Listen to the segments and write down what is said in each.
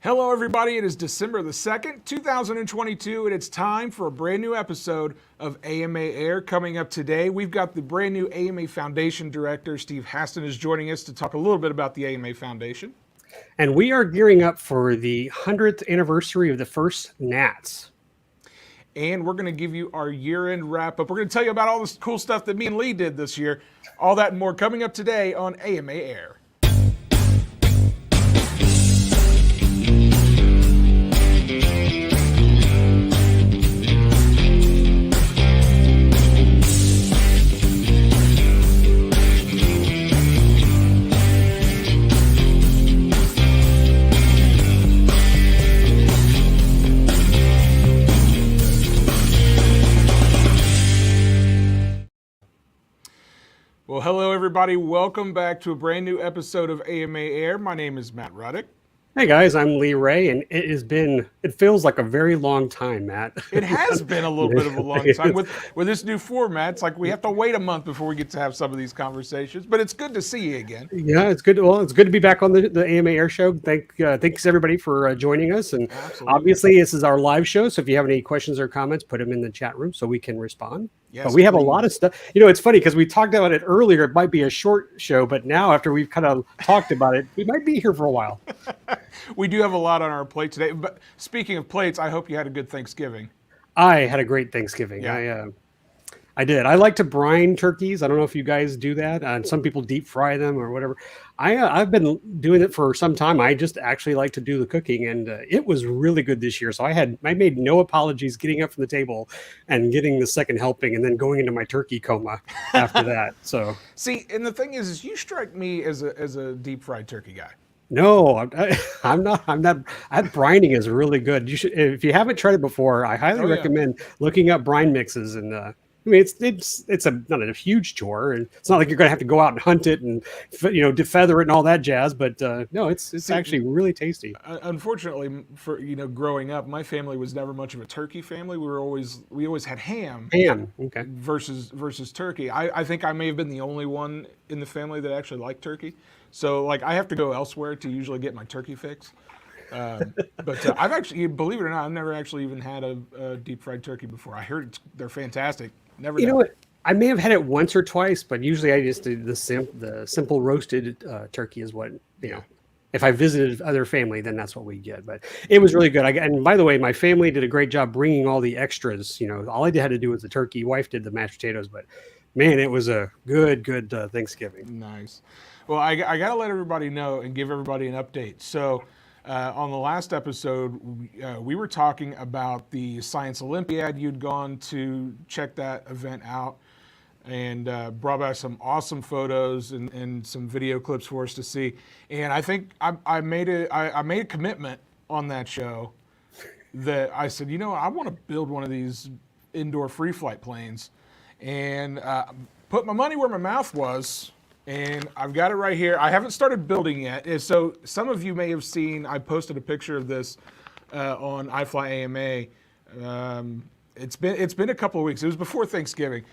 Hello, everybody. It is December the 2nd, 2022, and it's time for a brand new episode of AMA Air. Coming up today, we've got the brand new AMA Foundation Director, Steve Haston, is joining us to talk a little bit about the AMA Foundation. And we are gearing up for the 100th anniversary of the first Nats. And we're going to give you our year-end wrap-up. We're going to tell you about all this cool stuff that me and Lee did this year. All that and more coming up today on AMA Air. Well, hello, everybody. Welcome back to a brand new episode of AMA Air. My name is Matt Ruddick. Hey guys, I'm Lee Ray, and it feels like a very long time, Matt. It has been a little bit of a long time. With this new format, it's like we have to wait a month before we get to have some of these conversations, but it's good to see you again. Yeah, it's good. Well, it's good to be back on the AMA Air Show. Thanks everybody for joining us. And Absolutely. Obviously, this is our live show, so if you have any questions or comments, put them in the chat room so we can respond. Yes, but we have please. a lot of stuff. You know, it's funny because we talked about it earlier. It might be a short show, but now after we've kind of talked about it, we might be here for a while. We do have a lot on our plate today. But speaking of plates, I hope you had a good Thanksgiving. I had a great Thanksgiving. Yeah. I did. I like to brine turkeys. I don't know if you guys do that. And some people deep fry them or whatever. I've been doing it for some time. I just actually like to do the cooking, and it was really good this year. So I made no apologies getting up from the table and getting the second helping, and then going into my turkey coma after that. So See, and the thing is you strike me as a deep fried turkey guy. no, I'm not. Brining is really good. You should, if you haven't tried it before, I highly recommend looking up brine mixes. And I mean, it's not a huge chore, and it's not like you're going to have to go out and hunt it and defeather it and all that jazz. But no, it's actually really tasty. Unfortunately, for growing up, my family was never much of a turkey family. We always had ham. Ham, okay. Versus turkey. I think I may have been the only one in the family that actually liked turkey. So like I have to go elsewhere to usually get my turkey fix. But I've actually, believe it or not, I've never actually even had a deep fried turkey before. I heard they're fantastic. Never. You know what? I may have had it once or twice, but usually I just do the simple roasted turkey is what you know. If I visited other family, then that's what we get. But it was really good. And by the way, my family did a great job bringing all the extras. All I had to do was the turkey. Wife did the mashed potatoes, but man, it was a good Thanksgiving. Nice. Well, I got to let everybody know and give everybody an update. So on the last episode, we were talking about the Science Olympiad. You'd gone to check that event out and brought back some awesome photos and some video clips for us to see. And I think I made a commitment on that show that I said, I want to build one of these indoor free flight planes and put my money where my mouth was. And I've got it right here. I haven't started building yet. So some of you may have seen, I posted a picture of this on iFlyAMA. It's been a couple of weeks. It was before Thanksgiving.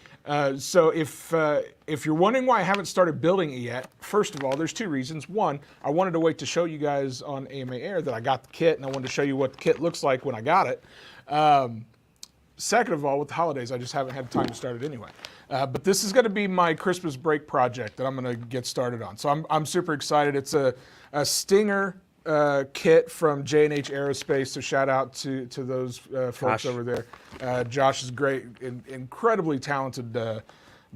So if you're wondering why I haven't started building it yet, first of all, there's two reasons. One, I wanted to wait to show you guys on AMA Air that I got the kit, and I wanted to show you what the kit looks like when I got it. Second of all, with the holidays, I just haven't had time to start it anyway. But this is going to be my Christmas break project that I'm going to get started on. So I'm super excited. It's a Stinger kit from J&H Aerospace. So shout out to those folks over there. Josh is great, incredibly talented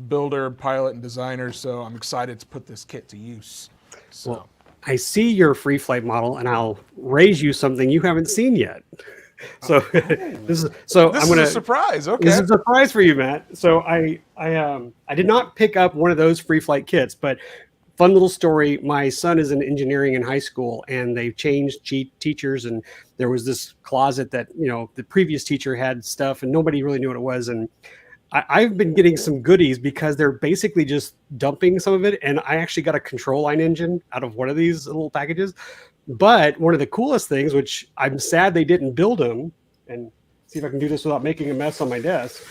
builder, pilot, and designer. So I'm excited to put this kit to use. So well, I see your free flight model, and I'll raise you something you haven't seen yet. So this is a surprise. Okay, this is a surprise for you, Matt. So I did not pick up one of those free flight kits, but fun little story. My son is in engineering in high school, and they've changed teachers, and there was this closet that the previous teacher had stuff, and nobody really knew what it was. And I've been getting some goodies because they're basically just dumping some of it, and I actually got a control line engine out of one of these little packages. But one of the coolest things, which I'm sad they didn't build them, and see if I can do this without making a mess on my desk,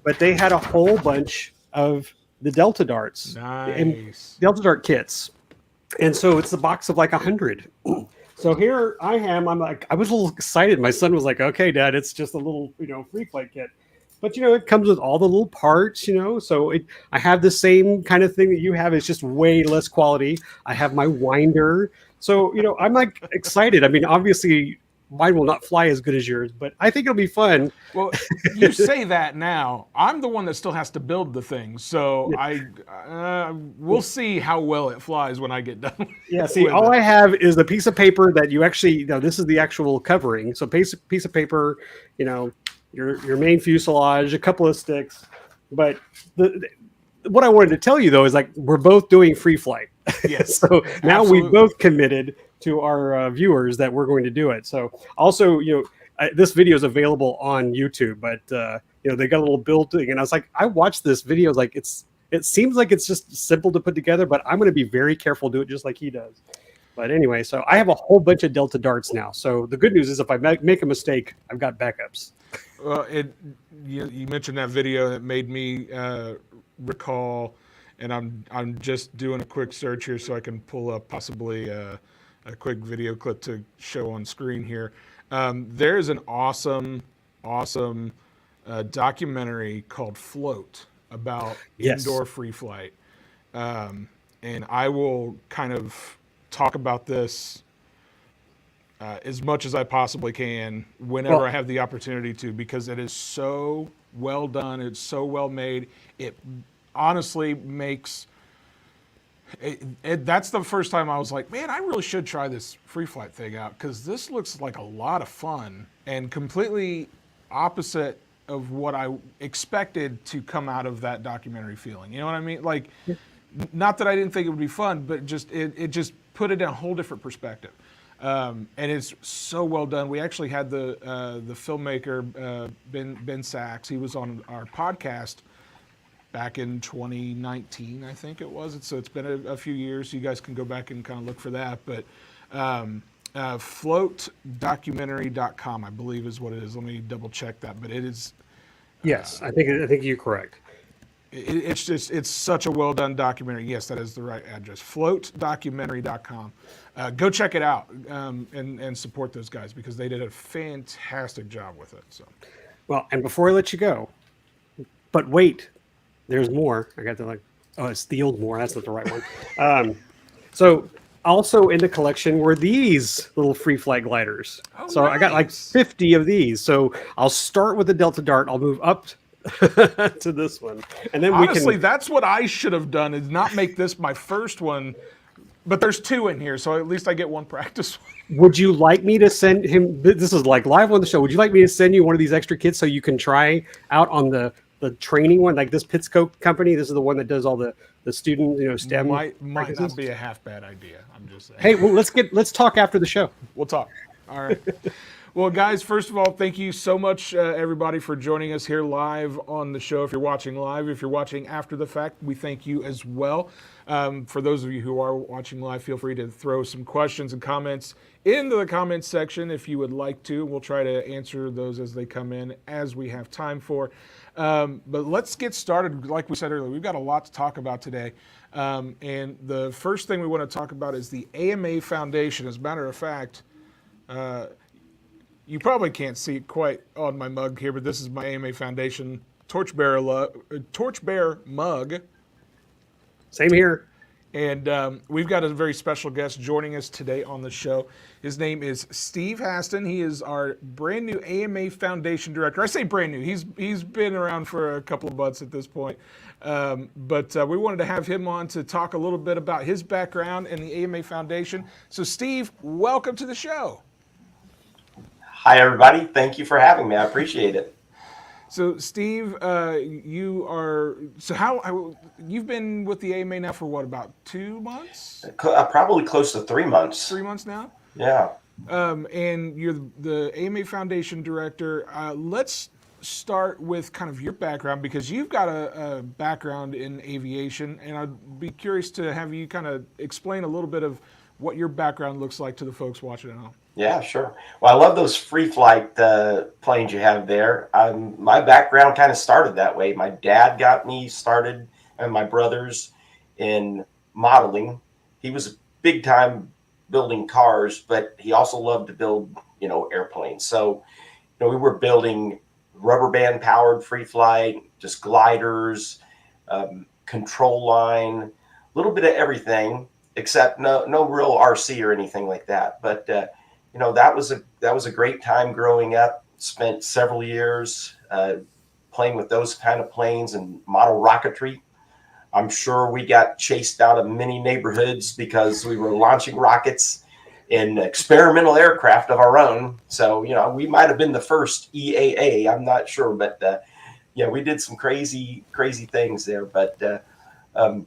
but they had a whole bunch of the Delta Darts. Nice. Delta Dart kits. And so it's a box of like 100. So here I am. I'm like, I was a little excited. My son was like, "Okay, Dad, it's just a little, free flight kit." But it comes with all the little parts. So I have the same kind of thing that you have. It's just way less quality. I have my winder. So I'm like excited. I mean, obviously, mine will not fly as good as yours, but I think it'll be fun. Well, you say that now. I'm the one that still has to build the thing, so we'll see how well it flies when I get done. Yeah, see, with all it. I have is a piece of paper that you actually, this is the actual covering. So piece of paper, your main fuselage, a couple of sticks. But what I wanted to tell you though is like we're both doing free flight. Yes. So now absolutely. we've both committed to our viewers that we're going to do it. So also, this video is available on YouTube, but they got a little build thing, and I was like, I watched this video, like it seems like it's just simple to put together, but I'm going to be very careful to do it just like he does. But anyway, so I have a whole bunch of Delta darts now. So the good news is if I make a mistake, I've got backups. Well, you mentioned that video that made me recall, and I'm just doing a quick search here so I can pull up possibly a quick video clip to show on screen here. There's an awesome documentary called Float about indoor free flight. And I will kind of talk about this as much as I possibly can whenever I have the opportunity to, because it is so well done. It's so well made. It honestly makes that's the first time I was like, man, I really should try this free flight thing out, because this looks like a lot of fun and completely opposite of what I expected to come out of that documentary feeling. You know what I mean? Like, not that I didn't think it would be fun, but just it just put it in a whole different perspective. And it's so well done. We actually had the filmmaker, Ben Sachs. He was on our podcast back in 2019, I think it was. So it's been a few years. You guys can go back and kind of look for that. But floatdocumentary.com, I believe, is what it is. Let me double check that. But it is. Yes, I think you're correct. It's such a well done documentary. Yes, that is the right address. Floatdocumentary.com. Go check it out and support those guys, because they did a fantastic job with it. So, well, and before I let you go, but wait, there's more. I got to it's the old more. That's not the right one. So also in the collection were these little free flight gliders. Oh, so nice. I got like 50 of these. So I'll start with the Delta Dart. I'll move up to this one, and then honestly, that's what I should have done, is not make this my first one. But there's two in here, so at least I get one practice one. Would you like me to send him? This is like live on the show. Would you like me to send you one of these extra kits so you can try out on the training one, like this Pittscope company? This is the one that does all the student, STEM. Might not be a half bad idea. I'm just saying. Hey, well, let's talk after the show. We'll talk. All right. Well, guys, first of all, thank you so much, everybody, for joining us here live on the show. If you're watching live, if you're watching after the fact, we thank you as well. For those of you who are watching live, feel free to throw some questions and comments into the comments section if you would like to. We'll try to answer those as they come in, as we have time for. But let's get started. Like we said earlier, we've got a lot to talk about today. And the first thing we want to talk about is the AMA Foundation. As a matter of fact, you probably can't see it quite on my mug here, but this is my AMA Foundation torchbearer mug. Same here. And we've got a very special guest joining us today on the show. His name is Steve Haston. He is our brand new AMA Foundation director. I say brand new. He's been around for a couple of months at this point. But we wanted to have him on to talk a little bit about his background in the AMA Foundation. So Steve, welcome to the show. Hi, everybody. Thank you for having me. I appreciate it. So, Steve, you've been with the AMA now for what, about 2 months? Probably close to 3 months. 3 months now? Yeah. And you're the AMA Foundation director. Let's start with kind of your background, because you've got a background in aviation, and I'd be curious to have you kind of explain a little bit of what your background looks like to the folks watching at home. Yeah, sure. Well, I love those free flight planes you have there. My background kind of started that way. My dad got me started, and my brothers, in modeling. He was a big time building cars, but he also loved to build, airplanes. So, we were building rubber band powered free flight, just gliders, control line, a little bit of everything, except no real RC or anything like that. But that was a great time growing up. Spent several years playing with those kind of planes and model rocketry. I'm sure we got chased out of many neighborhoods because we were launching rockets in experimental aircraft of our own. So, we might have been the first EAA. I'm not sure, but we did some crazy things there. But and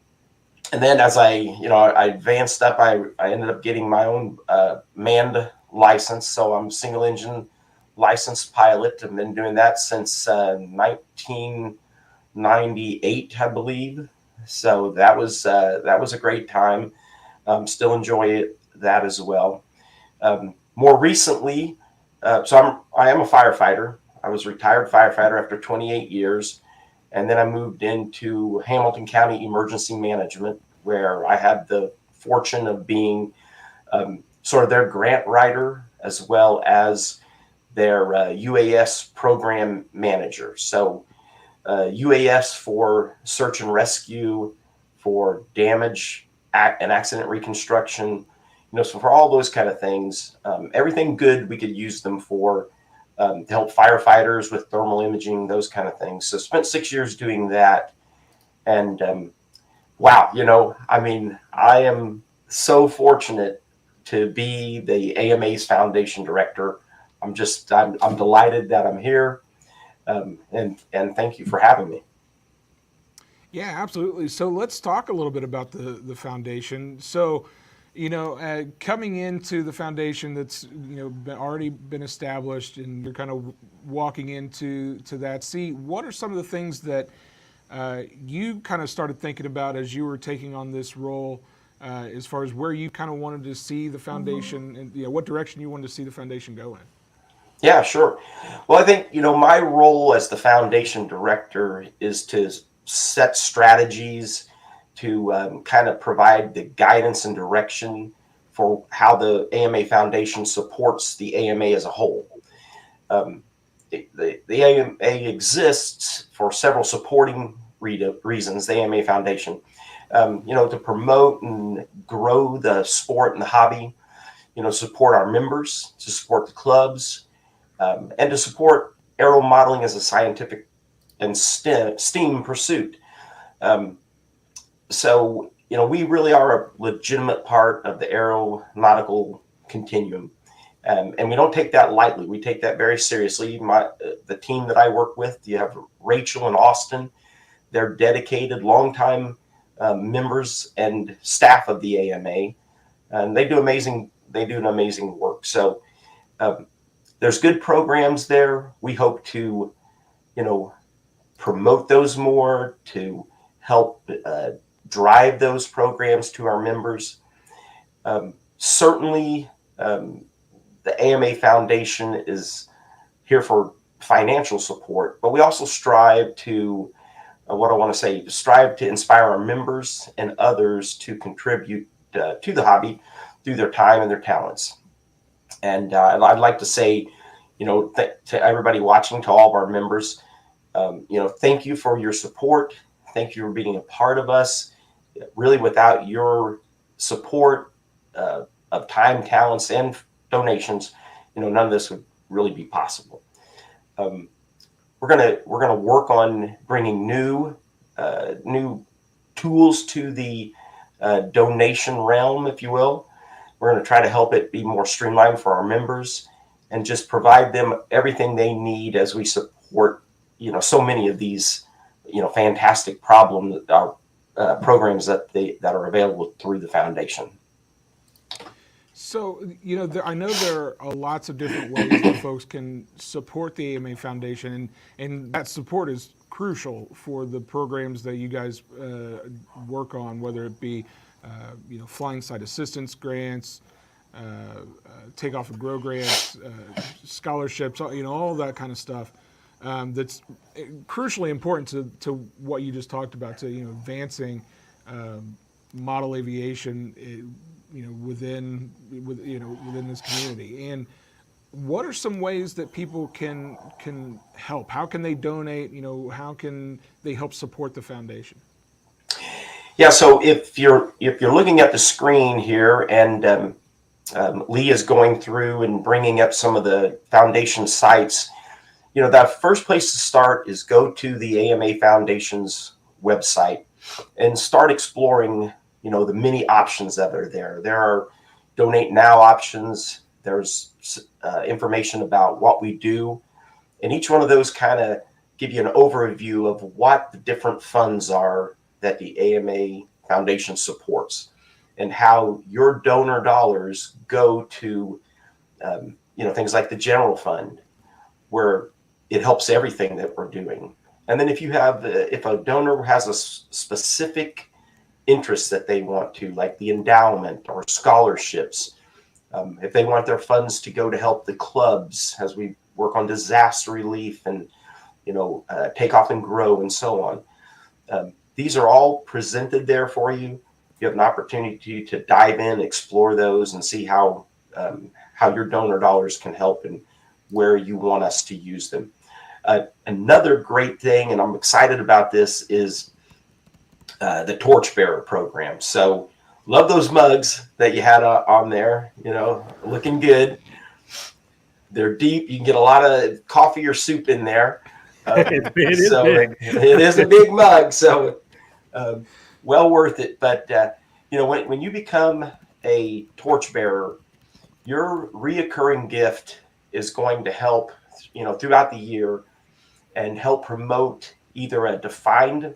then as I advanced up, I ended up getting my own manned license. So I'm single engine licensed pilot. I've been doing that since 1998, I believe. So that was a great time. Still enjoy that as well. More recently, so I am a firefighter. I was a retired firefighter after 28 years, and then I moved into Hamilton County Emergency Management, where I had the fortune of being sort of their grant writer as well as their UAS program manager. So UAS for search and rescue, for damage and accident reconstruction, so for all those kind of things, everything good we could use them for, to help firefighters with thermal imaging, those kind of things. So spent 6 years doing that. And wow, I am so fortunate to be the AMA's foundation director. I'm delighted that I'm here. And thank you for having me. Yeah, absolutely. So let's talk a little bit about the foundation. So, coming into the foundation that's already been established, and you're kind of walking into that seat. What are some of the things that you kind of started thinking about as you were taking on this role, as far as where you kind of wanted to see the foundation, and what direction you wanted to see the foundation go in? Yeah, sure. Well, I think, my role as the foundation director is to set strategies, to kind of provide the guidance and direction for how the AMA Foundation supports the AMA as a whole. The AMA exists for several supporting reasons, the AMA Foundation, to promote and grow the sport and the hobby, support our members, to support the clubs, and to support aeromodeling as a scientific and STEAM pursuit. So, we really are a legitimate part of the aeronautical continuum. And we don't take that lightly. We take that very seriously. The team that I work with, you have Rachel and Austin. They're dedicated, longtime members and staff of the AMA, and they do an amazing work. So there's good programs there. We hope to, promote those more, to help drive those programs to our members. Certainly, the AMA Foundation is here for financial support, but we also strive to, strive to inspire our members and others to contribute to the hobby through their time and their talents. And I'd like to say, to everybody watching, to all of our members, thank you for your support. Thank you for being a part of us. Really, without your support of time, talents, and donations, none of this would really be possible. We're gonna work on bringing new tools to the donation realm, if you will. We're going to try to help it be more streamlined for our members and just provide them everything they need as we support, so many of these, fantastic programs that are available through the foundation. So, I know there are lots of different ways that folks can support the AMA Foundation, and that support is crucial for the programs that you guys work on, whether it be, flying site assistance grants, takeoff and grow grants, scholarships, all that kind of stuff. That's crucially important to what you just talked about, to advancing model aviation within this community. And what are some ways that people can help? How can they donate? How can they help support the foundation? Yeah, so if you're looking at the screen here, and Lee is going through and bringing up some of the foundation sites, the first place to start is go to the AMA Foundation's website and start exploring, the many options that are there. There are donate now options. There's information about what we do, and each one of those kind of give you an overview of what the different funds are that the AMA Foundation supports, and how your donor dollars go to, things like the general fund, where it helps everything that we're doing. And then if a donor has a specific interest that they want to, like the endowment or scholarships, if they want their funds to go to help the clubs as we work on disaster relief and, take off and grow and so on. These are all presented there for you. You have an opportunity to dive in, explore those, and see how your donor dollars can help and where you want us to use them. Another great thing, and I'm excited about this, is the Torchbearer program. So love those mugs that you had on there, looking good. They're deep. You can get a lot of coffee or soup in there. It is big. It is a big mug, so well worth it. But when you become a torchbearer, your reoccurring gift is going to help, throughout the year, and help promote either a defined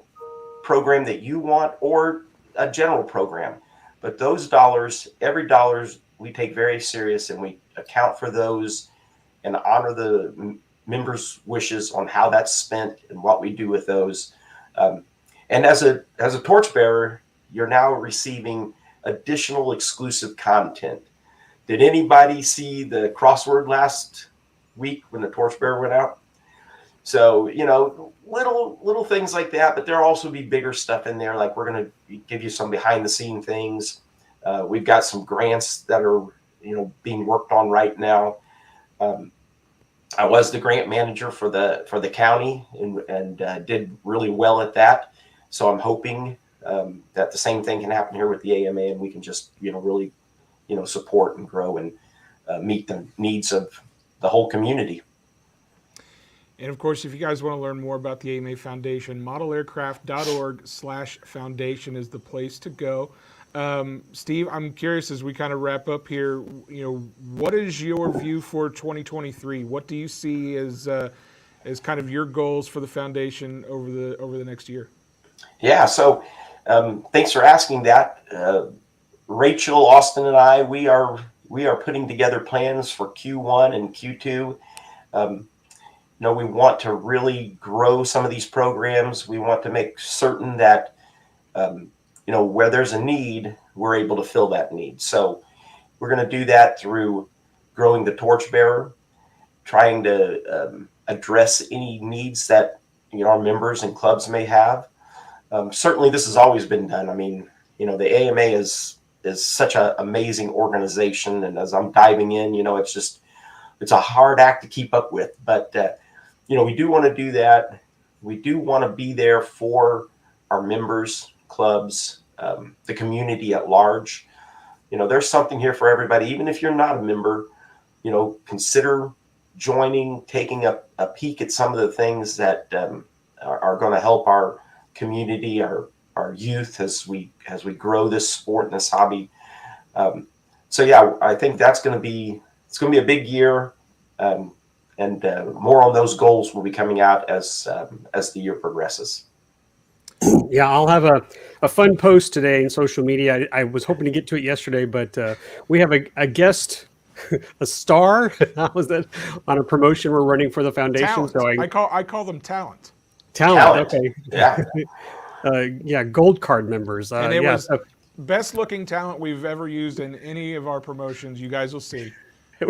program that you want or a general program. But those dollars, every dollar, we take very serious, and we account for those and honor the members' wishes on how that's spent and what we do with those. And as a torchbearer, you're now receiving additional exclusive content. Did anybody see the crossword last week when the torchbearer went out? So, little things like that, but there'll also be bigger stuff in there. Like, we're going to give you some behind the scene things. We've got some grants that are, being worked on right now. I was the grant manager for the county and did really well at that. So I'm hoping that the same thing can happen here with the AMA, and we can just, really, support and grow and meet the needs of the whole community. And of course, if you guys want to learn more about the AMA Foundation, modelaircraft.org/foundation is the place to go. Steve, I'm curious, as we kind of wrap up here, what is your view for 2023? What do you see as kind of your goals for the foundation over the next year? Yeah, so thanks for asking that. Rachel, Austin, and I, we are putting together plans for Q1 and Q2. We want to really grow some of these programs. We want to make certain that where there's a need, we're able to fill that need. So we're going to do that through growing the torchbearer, trying to address any needs that our members and clubs may have. Certainly, this has always been done. I mean, the AMA is such an amazing organization, and as I'm diving in, it's a hard act to keep up with. But we do want to do that. We do want to be there for our members, clubs, the community at large. There's something here for everybody. Even if you're not a member, consider joining, taking a peek at some of the things that are going to help our community, our youth as we grow this sport and this hobby. So yeah, I think it's going to be a big year, and more on those goals will be coming out as the year progresses. Yeah, I'll have a fun post today in social media. I was hoping to get to it yesterday, but we have a guest, a star. How was that on a promotion we're running for the foundation? Talent. So I call them talent. Talent. Okay. Yeah. Gold card members. And it was best looking talent we've ever used in any of our promotions. You guys will see.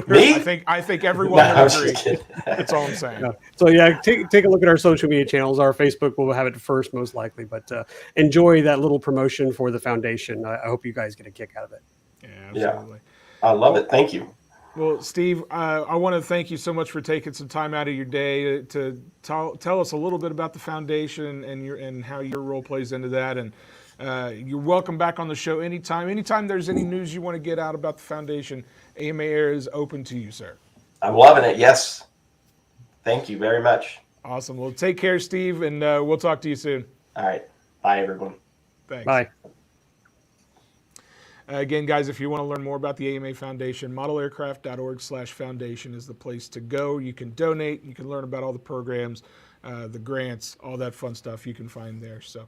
Me? I think everyone will agree. That's all I'm saying. So yeah, take a look at our social media channels. Our Facebook will have it first, most likely. But enjoy that little promotion for the foundation. I hope you guys get a kick out of it. Yeah, Yeah, absolutely. I love Well, it. Thank you. well, Steve, I want to thank you so much for taking some time out of your day to tell us a little bit about the foundation and how your role plays into that. And you're welcome back on the show anytime. Anytime there's any news you want to get out about the foundation, AMA Air is open to you, sir. I'm loving it. Yes. Thank you very much. Awesome. Well, take care, Steve, and we'll talk to you soon. All right. Bye, everyone. Thanks. Bye. Again, guys, if you want to learn more about the AMA Foundation, modelaircraft.org/foundation is the place to go. You can donate. You can learn about all the programs, the grants, all that fun stuff you can find there. So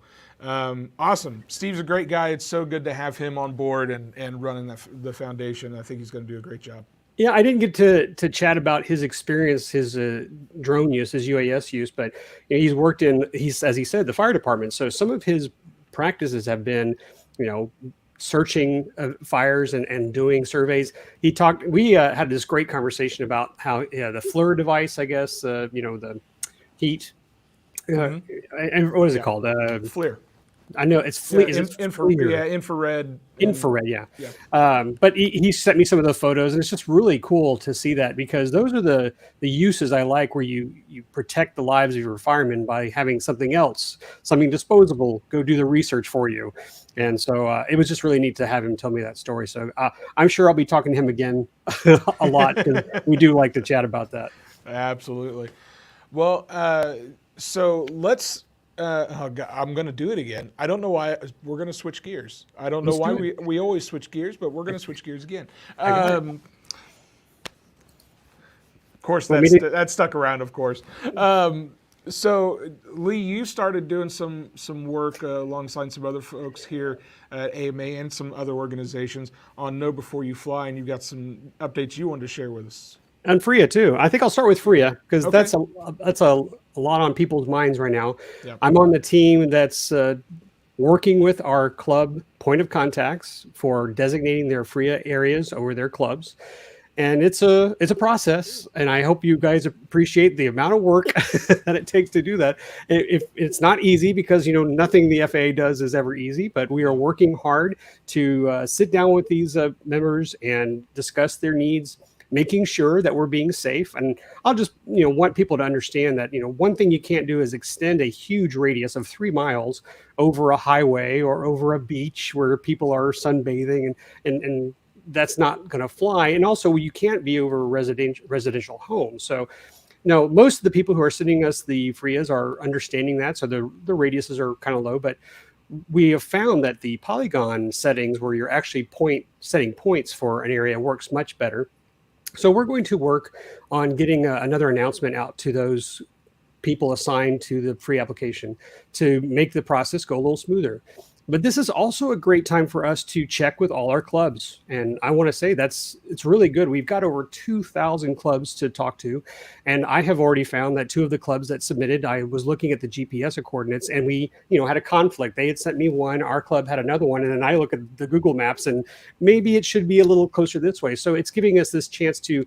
awesome. Steve's a great guy. It's so good to have him on board and running the foundation. I think he's going to do a great job. Yeah, I didn't get to chat about his experience, his drone use, his UAS use, but he's worked as he said, the fire department. So some of his practices have been, searching fires and doing surveys. We had this great conversation about how the FLIR device, I guess, the heat, and what is it called? FLIR. I know it's FLIR. Infrared. Infrared, yeah. But he sent me some of the photos, and it's just really cool to see that, because those are the uses I like, where you protect the lives of your firemen by having something else, something disposable, go do the research for you. And so it was just really neat to have him tell me that story. So I'm sure I'll be talking to him again a lot, because we do like to chat about that. Absolutely. Well, so let's. Oh God, I'm going to do it again. I don't know why. We're going to switch gears. I don't know why we always switch gears, but we're going to switch gears again. Of course, that stuck around. Of course. So Lee, you started doing some work alongside some other folks here at AMA and some other organizations on Know Before You Fly, and you've got some updates you wanted to share with us. And FRIA too. I think I'll start with FRIA, because that's a lot on people's minds right now. Yep. I'm on the team that's working with our club point of contacts for designating their FRIA areas over their clubs. And it's a process, and I hope you guys appreciate the amount of work that it takes to do that. It's not easy, because nothing the FAA does is ever easy, but we are working hard to sit down with these members and discuss their needs, making sure that we're being safe. And I'll just want people to understand that one thing you can't do is extend a huge radius of 3 miles over a highway or over a beach where people are sunbathing, and that's not going to fly. And also, you can't be over a residential home. So, most of the people who are sending us the FRIAs are understanding that. So the radiuses are kind of low, but we have found that the polygon settings, where you're actually setting points for an area, works much better. So we're going to work on getting another announcement out to those people assigned to the free application to make the process go a little smoother. But this is also a great time for us to check with all our clubs. And I want to say it's really good. We've got over 2,000 clubs to talk to. And I have already found that 2 of the clubs that submitted, I was looking at the GPS coordinates, and we had a conflict. They had sent me one, our club had another one. And then I look at the Google Maps, and maybe it should be a little closer this way. So it's giving us this chance to,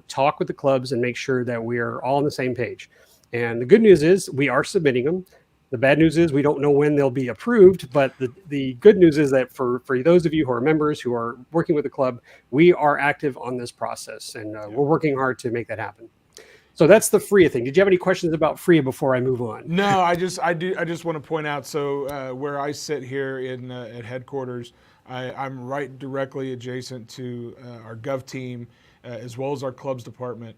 talk with the clubs and make sure that we are all on the same page. And the good news is we are submitting them. The bad news is we don't know when they'll be approved, but the good news is that for those of you who are members, who are working with the club, we are active on this process, and we're working hard to make that happen. So that's the FRIA thing. Did you have any questions about FRIA before I move on? No, I just want to point out, so where I sit here at headquarters, I'm right directly adjacent to our Gov team, as well as our clubs department.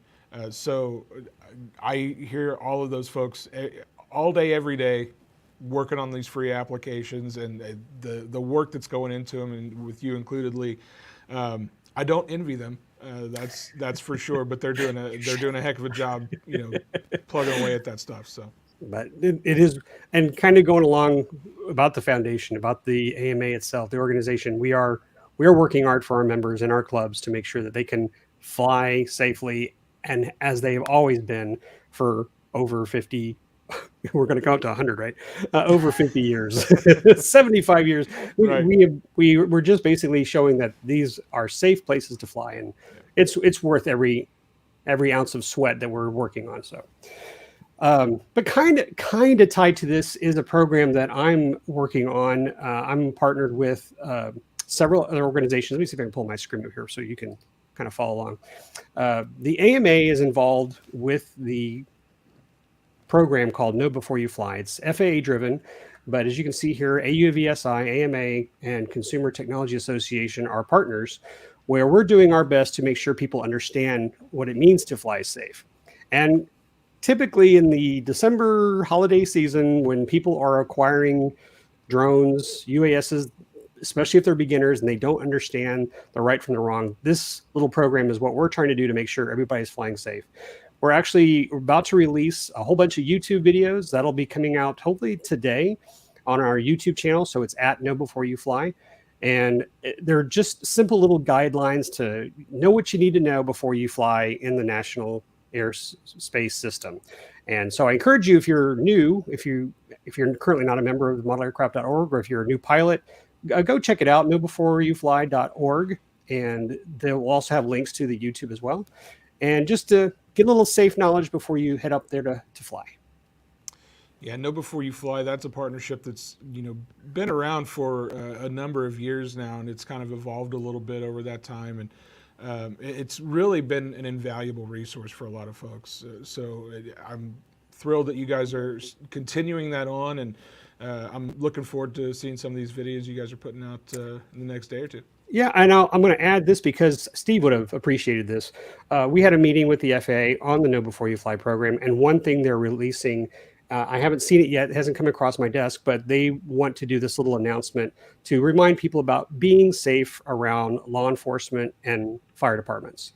So I hear all of those folks all day, every day, working on these free applications, and the work that's going into them, and with you included, Lee. I don't envy them. That's for sure. But they're doing a heck of a job, plugging away at that stuff. So. But it is, and kind of going along about the foundation, about the AMA itself, the organization. We are working hard for our members and our clubs to make sure that they can fly safely, and as they've always been for over 50. We're going to come up to 100, right? Over 50 years, 75 years. Right. We're just basically showing that these are safe places to fly, and it's worth every ounce of sweat that we're working on. So, but kind of tied to this is a program that I'm working on. I'm partnered with several other organizations. Let me see if I can pull my screen up here so you can kind of follow along. The AMA is involved with the program called Know Before You Fly. It's FAA driven, but as you can see here, AUVSI, AMA, and Consumer Technology Association are partners where we're doing our best to make sure people understand what it means to fly safe. And typically in the December holiday season, when people are acquiring drones, UASs, especially if they're beginners and they don't understand the right from the wrong, this little program is what we're trying to do to make sure everybody's flying safe. We're about to release a whole bunch of YouTube videos that'll be coming out hopefully today on our YouTube channel. So it's at Know Before You Fly. And they're just simple little guidelines to know what you need to know before you fly in the National Airspace System. And so I encourage you, if you're new, if you're currently not a member of modelaircraft.org, or if you're a new pilot, go check it out, knowbeforeyoufly.org. And they will also have links to the YouTube as well. And just to get a little safe knowledge before you head up there to fly. Yeah, Know Before You Fly, that's a partnership that's, been around for a number of years now, and it's kind of evolved a little bit over that time. And it's really been an invaluable resource for a lot of folks. I'm thrilled that you guys are continuing that on, and I'm looking forward to seeing some of these videos you guys are putting out in the next day or two. Yeah, and I'm going to add this because Steve would have appreciated this. We had a meeting with the FAA on the Know Before You Fly program, and one thing they're releasing, I haven't seen it yet, it hasn't come across my desk, but they want to do this little announcement to remind people about being safe around law enforcement and fire departments.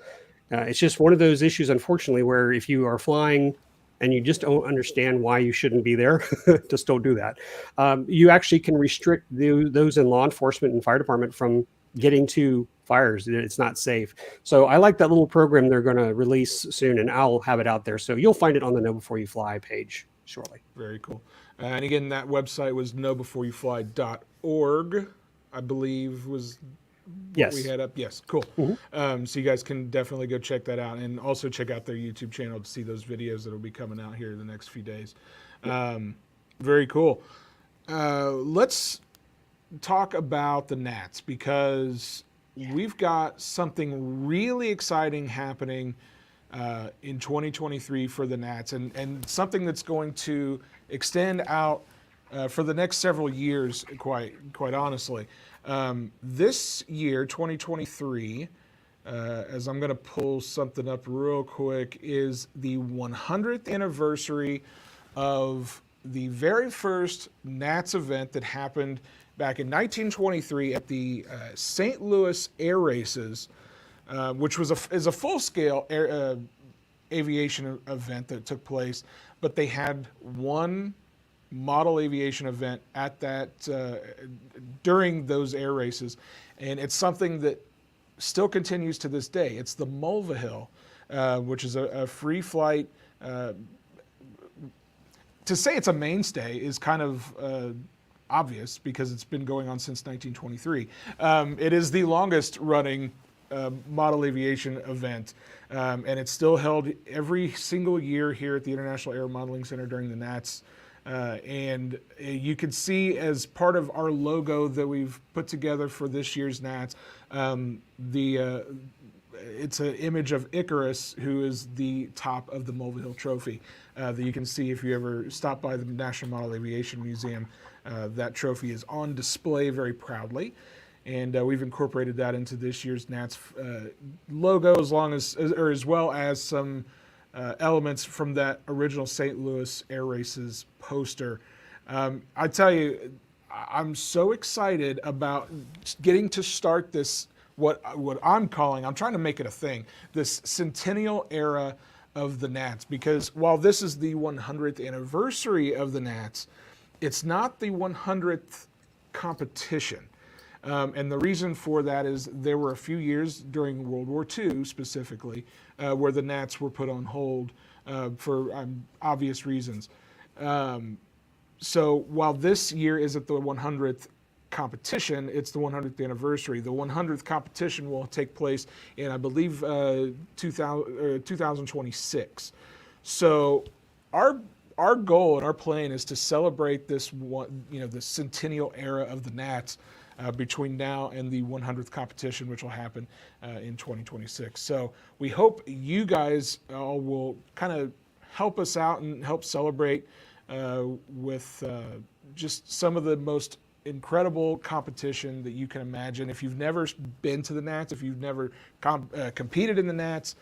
It's just one of those issues, unfortunately, where if you are flying and you just don't understand why you shouldn't be there, just don't do that. You actually can restrict those in law enforcement and fire department from getting to fires. It's not safe. So I like that little program they're going to release soon, and I'll have it out there. So you'll find it on the Know Before You Fly page shortly. Very cool. And again, that website was knowbeforeyoufly.org, I believe was what we had up. Yes, cool. Mm-hmm. So you guys can definitely go check that out, and also check out their YouTube channel to see those videos that will be coming out here in the next few days. Very cool. Let's talk about the Nats, because we've got something really exciting happening in 2023 for the Nats, and something that's going to extend out for the next several years, quite honestly. This year, 2023, as I'm going to pull something up real quick, is the 100th anniversary of the very first Nats event that happened back in 1923 at the St. Louis Air Races, which is a full-scale aviation event that took place, but they had one model aviation event at that during those air races, and it's something that still continues to this day. It's the Mulvihill, which is a free flight. To say it's a mainstay is kind of obvious, because it's been going on since 1923. It is the longest running model aviation event, and it's still held every single year here at the International Aeromodeling Center during the Nats. And you can see, as part of our logo that we've put together for this year's Nats, it's an image of Icarus, who is the top of the Mulvihill Trophy that you can see if you ever stop by the National Model Aviation Museum. That trophy is on display very proudly, and we've incorporated that into this year's Nats logo, as well as some elements from that original St. Louis Air Races poster. I tell you, I'm so excited about getting to start this, what I'm trying to make it a thing, this centennial era of the Nats, because while this is the 100th anniversary of the Nats, it's not the 100th competition. And the reason for that is there were a few years during World War II specifically where the Nats were put on hold for obvious reasons. So while this year isn't the 100th competition, it's the 100th anniversary. The 100th competition will take place in, I believe, 2026. So our goal and our plan is to celebrate this this centennial era of the Nats between now and the 100th competition, which will happen in 2026. So we hope you guys all will kind of help us out and help celebrate with just some of the most incredible competition that you can imagine. If you've never been to the Nats, if you've never competed in the Nats,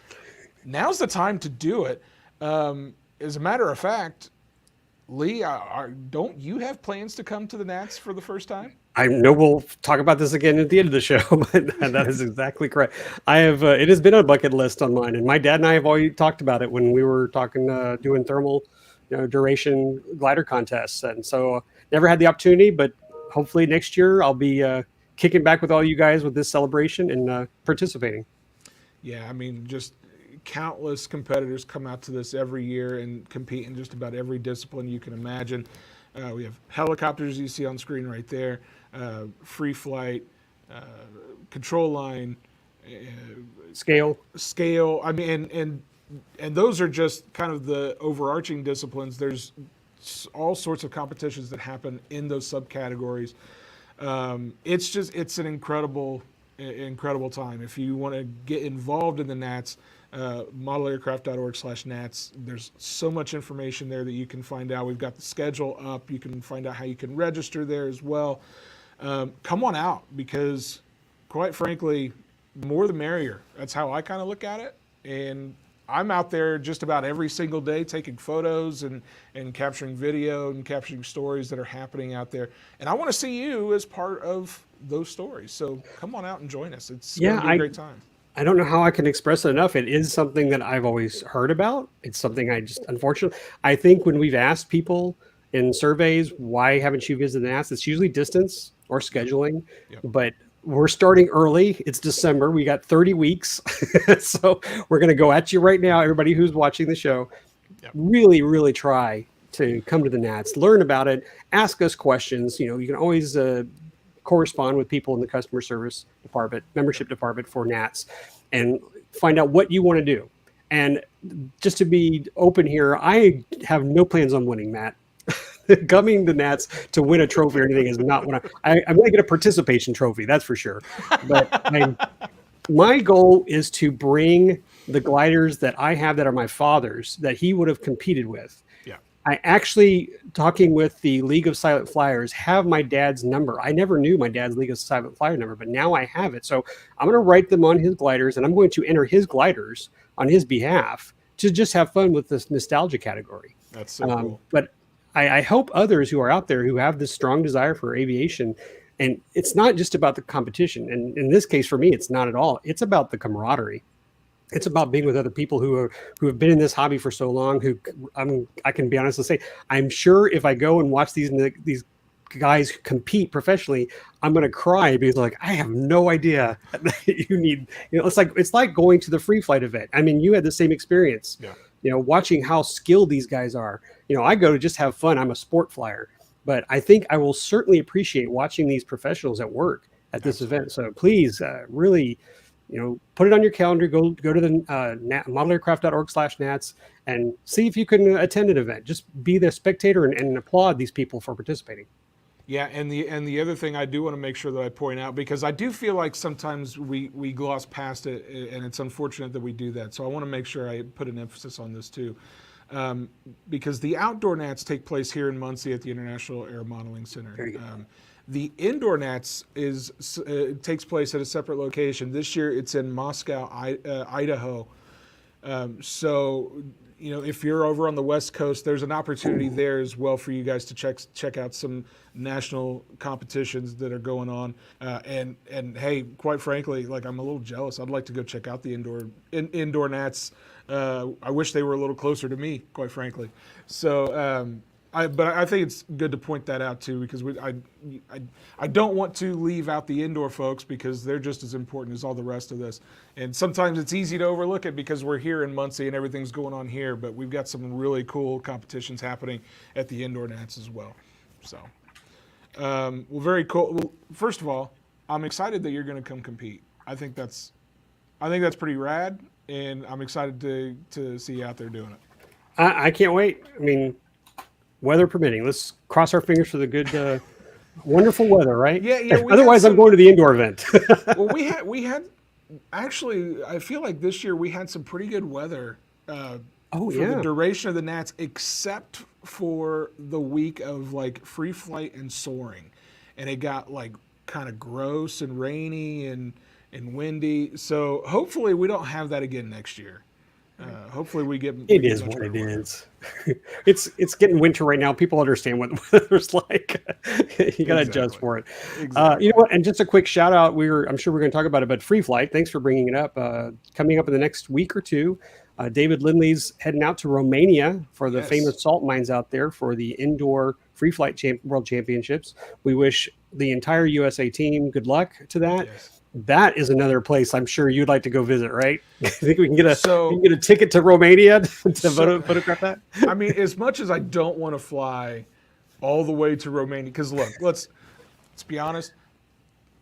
now's the time to do it. As a matter of fact, Lee, don't you have plans to come to the Nats for the first time? I know we'll talk about this again at the end of the show, but that is exactly correct. I have. It has been a bucket list on mine, and my dad and I have already talked about it when we were talking, doing thermal, duration glider contests, and so never had the opportunity. But hopefully next year I'll be kicking back with all you guys with this celebration and participating. Yeah, I mean, just countless competitors come out to this every year and compete in just about every discipline you can imagine. We have helicopters you see on screen right there, free flight, control line, Scale. I mean, and those are just kind of the overarching disciplines. There's all sorts of competitions that happen in those subcategories. It's an incredible time. If you want to get involved in the Nats, modelaircraft.org/Nats. There's so much information there that you can find out. We've got the schedule up. You can find out how you can register there as well. Come on out, because quite frankly, more the merrier. That's how I kind of look at it. And I'm out there just about every single day taking photos and capturing video and capturing stories that are happening out there. And I want to see you as part of those stories. So come on out and join us. It's going to be a great time. I don't know how I can express it enough. It is something that I've always heard about. It's something unfortunately, I think when we've asked people in surveys, why haven't you visited the Nats? It's usually distance or scheduling, but we're starting early. It's December. We got 30 weeks. So we're going to go at you right now. Everybody who's watching the show, really, really try to come to the Nats, learn about it, ask us questions. You can always correspond with people in the customer service department, membership department for Nats, and find out what you want to do. And just to be open here, I have no plans on winning, Matt. Coming to Nats to win a trophy or anything is not what I'm going to get a participation trophy, that's for sure. But my goal is to bring the gliders that I have that are my father's, that he would have competed with. I actually, talking with the League of Silent Flyers, have my dad's number. I never knew my dad's League of Silent Flyer number, but now I have it. So I'm going to write them on his gliders, and I'm going to enter his gliders on his behalf to just have fun with this nostalgia category. That's so cool. But I hope others who are out there who have this strong desire for aviation, and it's not just about the competition. And in this case, for me, it's not at all. It's about the camaraderie. It's about being with other people who have been in this hobby for so long. I can be honest and say, I'm sure if I go and watch these guys compete professionally, I'm going to cry because I have no idea that you need. It's like going to the free flight event. I mean, you had the same experience. Watching how skilled these guys are. I go to just have fun. I'm a sport flyer, but I think I will certainly appreciate watching these professionals at work at this event. So please, really. Put it on your calendar, go to the modelaircraft.org/Nats and see if you can attend an event. Just be the spectator and applaud these people for participating. Yeah, and the other thing I do want to make sure that I point out, because I do feel like sometimes we gloss past it, and it's unfortunate that we do that. So I want to make sure I put an emphasis on this too. Because the outdoor Nats take place here in Muncie at the International Aeromodeling Center. The indoor Nats takes place at a separate location. This year it's in Moscow, Idaho. So, if you're over on the West Coast, there's an opportunity there as well for you guys to check out some national competitions that are going on. And hey, quite frankly, I'm a little jealous. I'd like to go check out the indoor Nats. I wish they were a little closer to me, quite frankly. So, but I think it's good to point that out too, because I don't want to leave out the indoor folks, because they're just as important as all the rest of this. And sometimes it's easy to overlook it because we're here in Muncie and everything's going on here, but we've got some really cool competitions happening at the indoor Nats as well. So, well, very cool. Well, first of all, I'm excited that you're going to come compete. I think that's pretty rad, and I'm excited to see you out there doing it. I can't wait. I mean, weather permitting, let's cross our fingers for the good Wonderful weather, right? Yeah. We had Otherwise, I'm some. going to the indoor event. Well, we had actually. I feel like this year we had some pretty good weather Oh for the yeah. duration of the Nats, except for the week of like free flight and soaring, and it got like kind of gross and rainy and windy. So hopefully we don't have that again next year. Hopefully we It get is much what better it weather. is. It's getting winter right now. People understand what the weather's like. You got to adjust Exactly. for it. Exactly. You know what? And just a quick shout out. I'm sure we're going to talk about it, but Free Flight. Thanks for bringing it up. Coming up in the next week or two, David Lindley's heading out to Romania for the Yes. famous salt mines out there for the indoor free flight world championships. We wish the entire USA team good luck to that. Yes. That is another place I'm sure you'd like to go visit, right? I think we can get So a ticket to Romania to so photograph that. I mean, as much as I don't want to fly all the way to Romania, because look, let's be honest.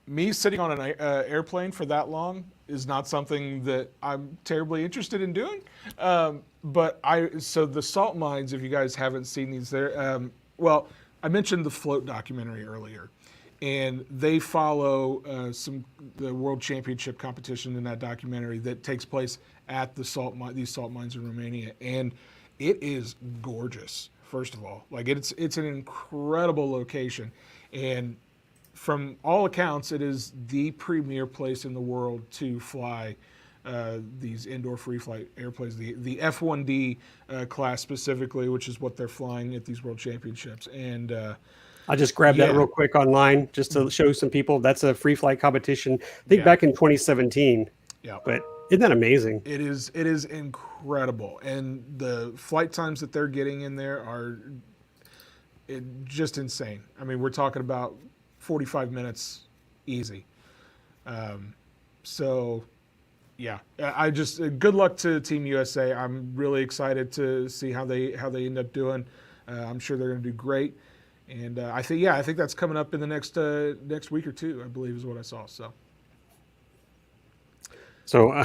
Me sitting on an airplane for that long is not something that I'm terribly interested in doing. So the salt mines, if you guys haven't seen these, there. Well, I mentioned the Float documentary earlier, and they follow the World Championship competition in that documentary that takes place at these salt mines in Romania, and it is gorgeous. First of all, like it's an incredible location, and from all accounts, it is the premier place in the world to fly these indoor free flight airplanes, the F1D class specifically, which is what they're flying at these world championships. And I'll just grab that yeah, real quick online just to show some people. That's a free flight competition. I think Yeah. back in 2017. yeah, But isn't that amazing? it is incredible, and the flight times that they're getting in there are just insane. I mean, we're talking about 45 minutes easy. So yeah, I just good luck to Team USA. I'm really excited to see how they end up doing. I'm sure they're going to do great, and I think that's coming up in the next week or two. I believe is what I saw. So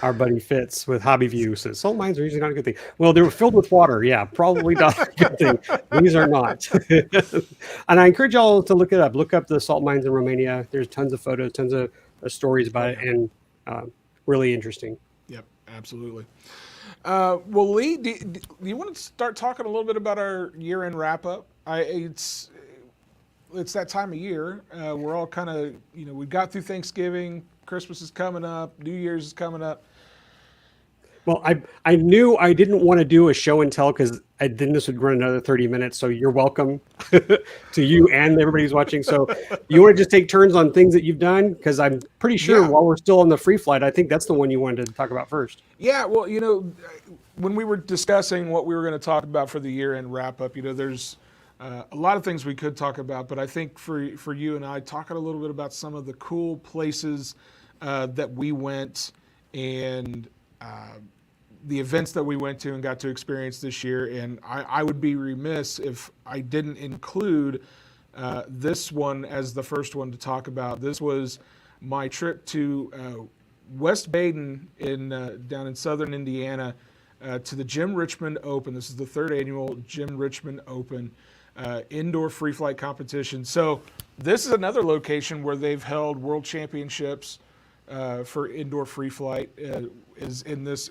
our buddy Fitz with Hobby View says salt mines are usually not a good thing. Well, they were filled with water. Yeah, probably not a good thing. These are not. And I encourage y'all to look it up. Look up the salt mines in Romania. There's tons of photos, tons of stories about it, and really interesting. Yep, absolutely. Well, Lee, do you want to start talking a little bit about our year-end wrap-up? It's that time of year. We're all kind of, we got through Thanksgiving. Christmas is coming up. New Year's is coming up. Well, I knew I didn't want to do a show and tell because then this would run another 30 minutes. So you're welcome to you and everybody who's watching. So you want to just take turns on things that you've done? Because I'm pretty sure Yeah. while we're still on the free flight, I think that's the one you wanted to talk about first. Yeah, well, when we were discussing what we were going to talk about for the year-end wrap-up, there's a lot of things we could talk about, but I think for you and I, talking a little bit about some of the cool places that we went and the events that we went to and got to experience this year. And I would be remiss if I didn't include this one as the first one to talk about. This was my trip to West Baden down in southern Indiana to the Jim Richmond Open. This is the third annual Jim Richmond Open indoor free flight competition. So this is another location where they've held world championships for indoor free flight. Is in this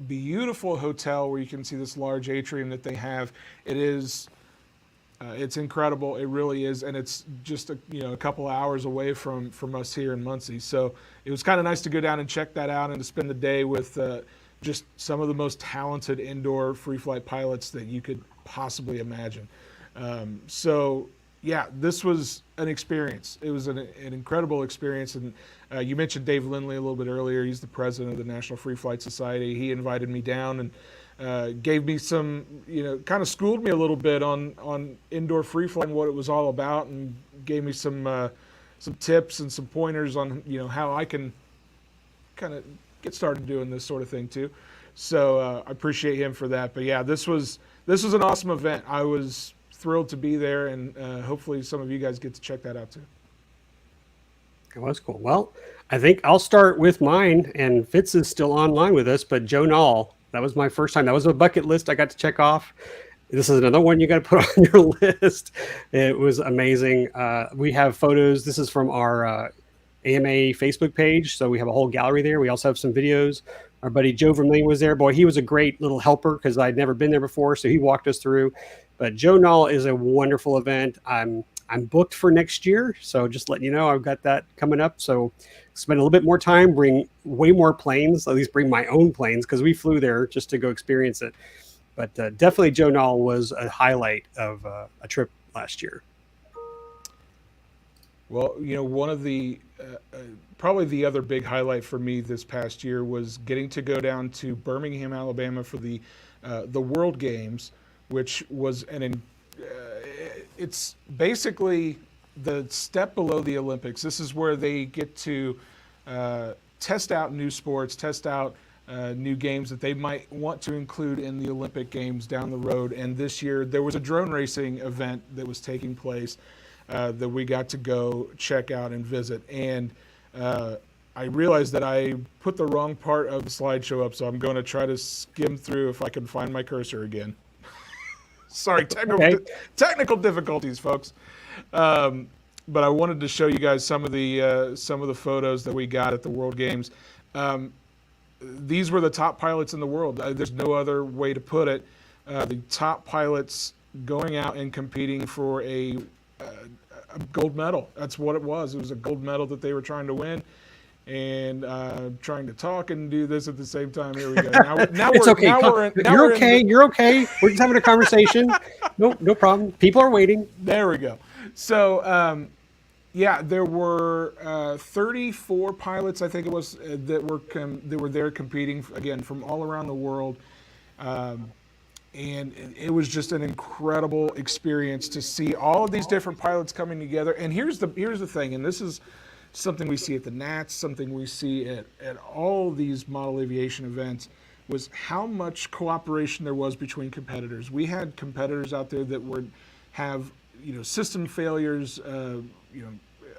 beautiful hotel where you can see this large atrium that they have. It's incredible. It really is, and it's just a couple hours away from us here in Muncie. So it was kind of nice to go down and check that out and to spend the day with just some of the most talented indoor free flight pilots that you could possibly imagine. So yeah, this was an experience. It was an incredible experience. And you mentioned Dave Lindley a little bit earlier. He's the president of the National Free Flight Society. He invited me down and gave me some, kind of schooled me a little bit on indoor free flight and what it was all about, and gave me some tips and some pointers on, how I can kind of get started doing this sort of thing too. So I appreciate him for that. But yeah, this was an awesome event. I was thrilled to be there, and hopefully some of you guys get to check that out too. Well, that's cool. Well, I think I'll start with mine, and Fitz is still online with us, but Joe Nall, that was my first time. That was a bucket list I got to check off. This is another one you got to put on your list. It was amazing. We have photos. This is from our AMA Facebook page. So we have a whole gallery there. We also have some videos. Our buddy Joe Vermillion was there. Boy, he was a great little helper because I'd never been there before. So he walked us through. But Joe Knoll is a wonderful event. I'm booked for next year. So just letting you know, I've got that coming up. So spend a little bit more time, bring way more planes, at least bring my own planes because we flew there just to go experience it. But definitely Joe Knoll was a highlight of a trip last year. Well, one of the probably the other big highlight for me this past year was getting to go down to Birmingham, Alabama for the World Games, which was it's basically the step below the Olympics. This is where they get to test out new sports, test out new games that they might want to include in the Olympic Games down the road. And this year there was a drone racing event that was taking place that we got to go check out and visit. And I realized that I put the wrong part of the slideshow up, so I'm going to try to skim through if I can find my cursor again. Sorry, technical difficulties, folks. But I wanted to show you guys some of the photos that we got at the World Games. These were the top pilots in the world. There's no other way to put it. The top pilots going out and competing for a gold medal. That's what it was. It was a gold medal that they were trying to win. And trying to talk and do this at the same time. Here we go. Now it's okay. You're okay. You're okay. We're just having a conversation. No problem. People are waiting. There we go. So, there were 34 pilots, I think it was, that were there competing again from all around the world, and it was just an incredible experience to see all of these different pilots coming together. And here's the thing, and this is something we see at the Nats, something we see at all these model aviation events, was how much cooperation there was between competitors. We had competitors out there that would have system failures,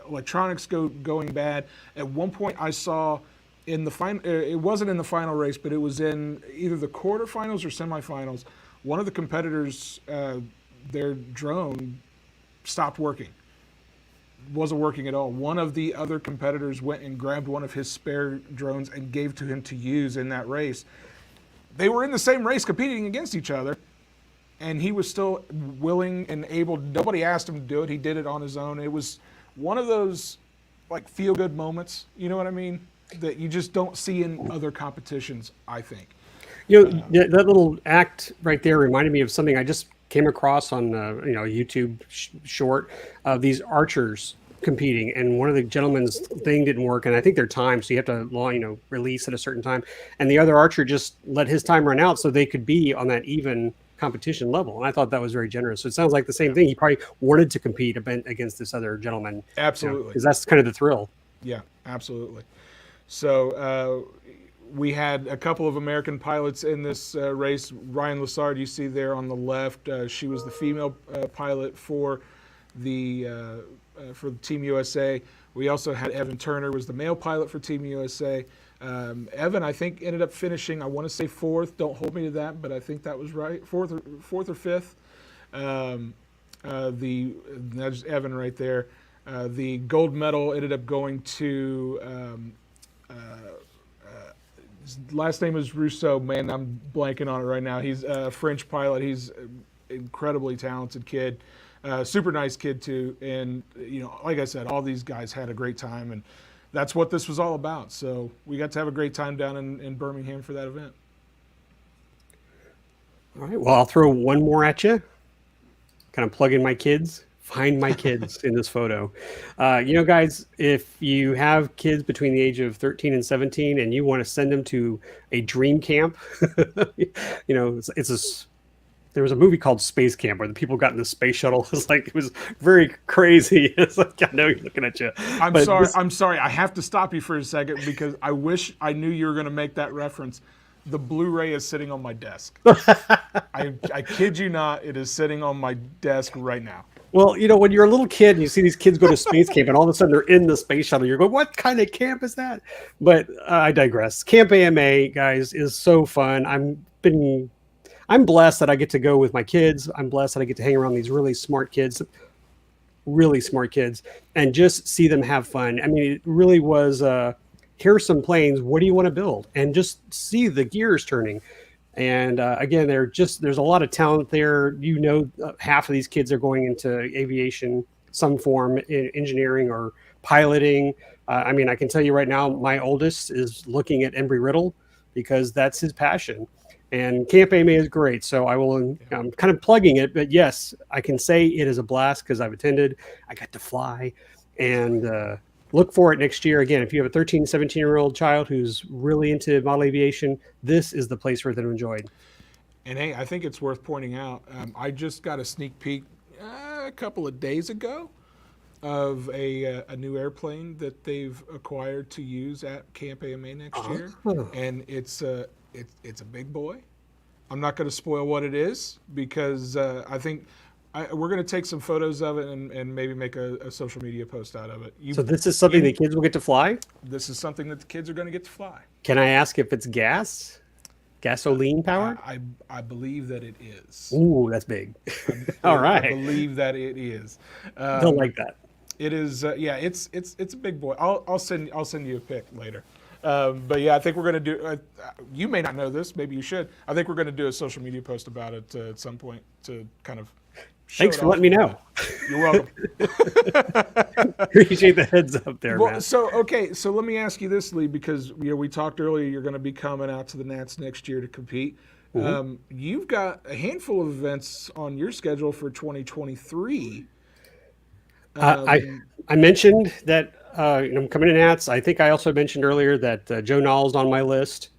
electronics going bad. At one point I saw in the final, it wasn't in the final race, but it was in either the quarterfinals or semifinals, one of the competitors, their drone stopped working. Wasn't working at all. One of the other competitors went and grabbed one of his spare drones and gave to him to use in that race. They were in the same race competing against each other, and he was still willing and able. Nobody asked him to do it. He did it on his own. It was one of those like feel-good moments, you know what I mean, that you just don't see in other competitions, I think. That little act right there reminded me of something I just came across on a YouTube short of these archers competing, and one of the gentlemen's thing didn't work, and I think their time, so you have to release at a certain time, and the other archer just let his time run out so they could be on that even competition level, and I thought that was very generous. So it sounds like the same thing. He probably wanted to compete against this other gentleman. Absolutely, because that's kind of the thrill. Yeah, absolutely. So we had a couple of American pilots in this race. Ryan Lessard, you see there on the left, she was the female pilot for the Team USA. We also had Evan Turner, was the male pilot for Team USA. Evan, I think, ended up finishing, I want to say fourth. Don't hold me to that, but I think that was right. Fourth or fifth. That's Evan right there. The gold medal ended up going to. His last name is Rousseau. Man, I'm blanking on it right now. He's a French pilot. He's an incredibly talented kid. Super nice kid too. And like I said, all these guys had a great time, and that's what this was all about. So we got to have a great time down in Birmingham for that event. All right. Well, I'll throw one more at you. Kind of plug in my kids. Find my kids in this photo. Guys, if you have kids between the age of 13 and 17 and you want to send them to a dream camp, there was a movie called Space Camp where the people got in the space shuttle. It was very crazy. It's like, I know you're looking at you. I'm sorry. I have to stop you for a second because I wish I knew you were going to make that reference. The Blu-ray is sitting on my desk. I kid you not. It is sitting on my desk right now. Well, when you're a little kid and you see these kids go to space camp and all of a sudden they're in the space shuttle, you're going, what kind of camp is that? But I digress. Camp AMA, guys, is so fun. I'm blessed that I get to go with my kids. I'm blessed that I get to hang around these really smart kids, and just see them have fun. I mean, it really was, here's some planes. What do you want to build? And just see the gears turning. And again, there's a lot of talent there. Half of these kids are going into aviation, some form in engineering or piloting. I mean, I can tell you right now, my oldest is looking at Embry-Riddle because that's his passion. And Camp AMA is great. So I'm kind of plugging it. But yes, I can say it is a blast because I've attended. I got to fly. And look for it next year. Again, if you have a 13, 17-year-old child who's really into model aviation, this is the place for them to enjoy. And hey, I think it's worth pointing out, I just got a sneak peek a couple of days ago of a new airplane that they've acquired to use at Camp AMA next year. And it's a big boy. I'm not going to spoil what it is because I think we're going to take some photos of it and maybe make a social media post out of it. So this is something the kids will get to fly? This is something that the kids are going to get to fly. Can I ask if it's gasoline powered? I believe that it is. Ooh, that's big. All right. I believe that it is. They'll like that. It is. Yeah, it's a big boy. I'll send you a pic later. But yeah, I think we're going to do. You may not know this. Maybe you should. I think we're going to do a social media post about it at some point to kind of. Thanks for letting me know. You're welcome. Appreciate the heads up there, Well, Matt. so let me ask you this, Lee, because we talked earlier. You're going to be coming out to the Nats next year to compete. Mm-hmm. You've got a handful of events on your schedule for 2023. I mentioned that I'm coming to Nats. I think I also mentioned earlier that Joe Knoll's on my list.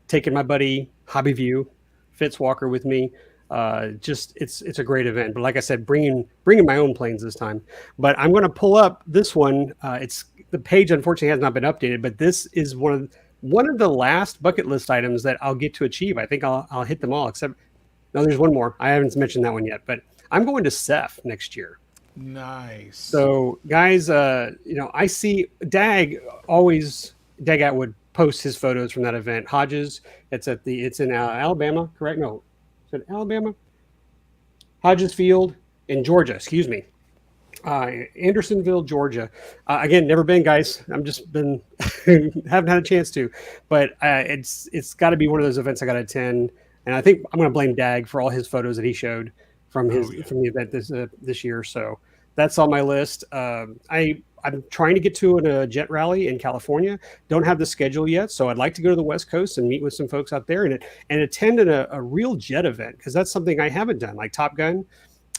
Taking my buddy Hobby View, Fitz Walker with me. It's a great event. But like I said, bringing my own planes this time. But I'm going to pull up this one. It's the page unfortunately has not been updated, but this is one of the last bucket list items that I'll get to achieve. I think I'll hit them all except no, there's one more. I haven't mentioned that one yet, but I'm going to CEF next year. Nice. So guys, I see Dag Atwood posts his photos from that event. Hodges, it's in Alabama, correct? No, is it Alabama? Hodges Field in Georgia, excuse me. Andersonville, Georgia. Again, never been, guys. I'm just been haven't had a chance to, but it's got to be one of those events I got to attend. And I think I'm going to blame Dag for all his photos that he showed from the event this year. So that's on my list. I'm trying to get to a jet rally in California. Don't have the schedule yet, so I'd like to go to the West Coast and meet with some folks out there and attend a real jet event because that's something I haven't done, like Top Gun.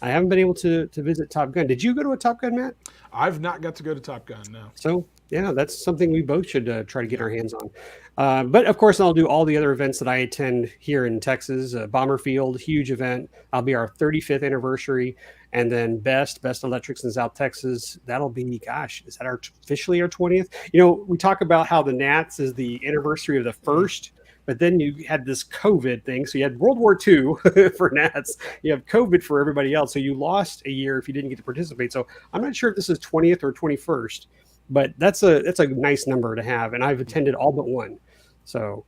I haven't been able to visit Top Gun. Did you go to a Top Gun, Matt? I've not got to go to Top Gun, no. So, yeah, that's something we both should try to get our hands on. But, of course, I'll do all the other events that I attend here in Texas. Bomber Field, huge event. I'll be our 35th anniversary. And then Best Electrics in South Texas. That'll be, is that officially our 20th? We talk about how the Nats is the anniversary of the first. But then you had this COVID thing. So you had World War II for Nats. You have COVID for everybody else. So you lost a year if you didn't get to participate. So I'm not sure if this is 20th or 21st, but that's a nice number to have. And I've attended all but one. So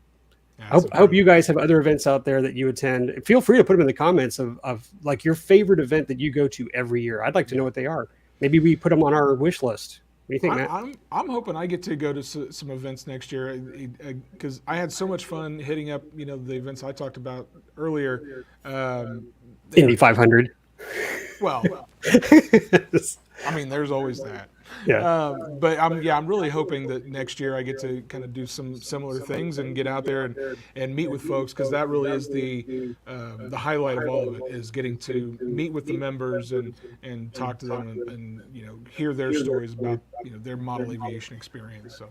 I hope you guys have other events out there that you attend. Feel free to put them in the comments of like your favorite event that you go to every year. I'd like to know what they are. Maybe we put them on our wish list. What do you think, Matt? I'm hoping I get to go to some events next year because I had so much fun hitting up the events I talked about earlier. Indy 500. Well, I mean, there's always that. Yeah. But I'm really hoping that next year I get to kind of do some similar things and get out there and meet with folks because that really is the highlight of all of it is getting to meet with the members and talk to them and hear their stories about their model aviation experience. So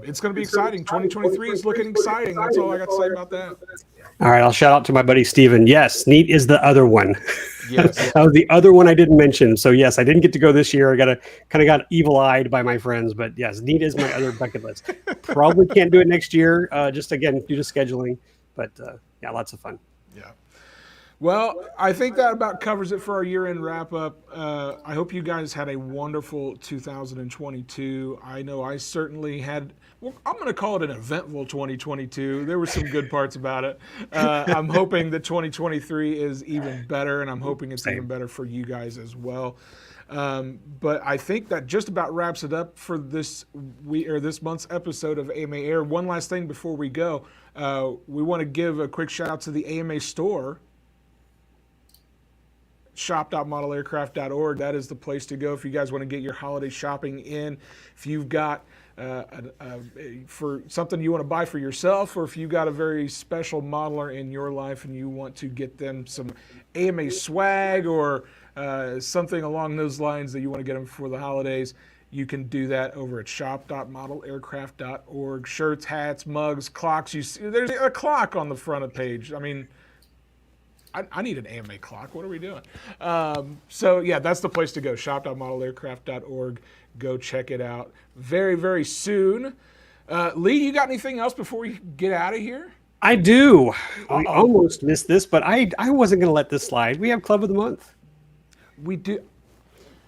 it's going to be exciting. 2023 is looking exciting. That's all I got to say about that. All right, I'll shout out to my buddy Steven. Yes, Neat is the other one. Yes. That was the other one I didn't mention. So yes, I didn't get to go this year. I got evil-eyed by my friends, but yes, Neat is my other bucket list. Probably can't do it next year, just again due to scheduling. But yeah, lots of fun. Yeah. Well, I think that about covers it for our year-end wrap-up. I hope you guys had a wonderful 2022. I know I certainly had. Well, I'm going to call it an eventful 2022. There were some good parts about it. I'm hoping that 2023 is even better, and I'm hoping it's even better for you guys as well. But I think that just about wraps it up for this month's episode of AMA Air. One last thing before we go, we want to give a quick shout out to the AMA store. Shop.modelaircraft.org. That is the place to go if you guys want to get your holiday shopping in. If you've got for something you want to buy for yourself, or if you got a very special modeler in your life and you want to get them some AMA swag or something along those lines that you want to get them for the holidays, you can do that over at shop.modelaircraft.org. Shirts, hats, mugs, clocks. You see, there's a clock on the front of the page. I mean, I need an AMA clock. What are we doing? So yeah, that's the place to go. Shop.modelaircraft.org. Go check it out very, very soon. Lee, you got anything else before we get out of here? I do. We almost missed this, but I wasn't going to let this slide. We have Club of the Month. We do.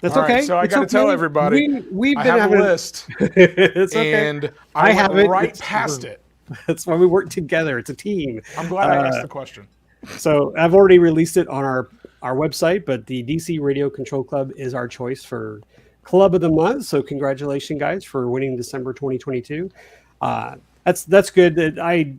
That's All okay. right, so I got to tell everybody, we've I been have having a list, it's okay. and I have went it. right past it. That's why we work together. It's a team. I'm glad I asked the question. So I've already released it on our website, but the DC Radio Control Club is our choice for Club of the Month. So congratulations, guys, for winning December 2022. That's good. I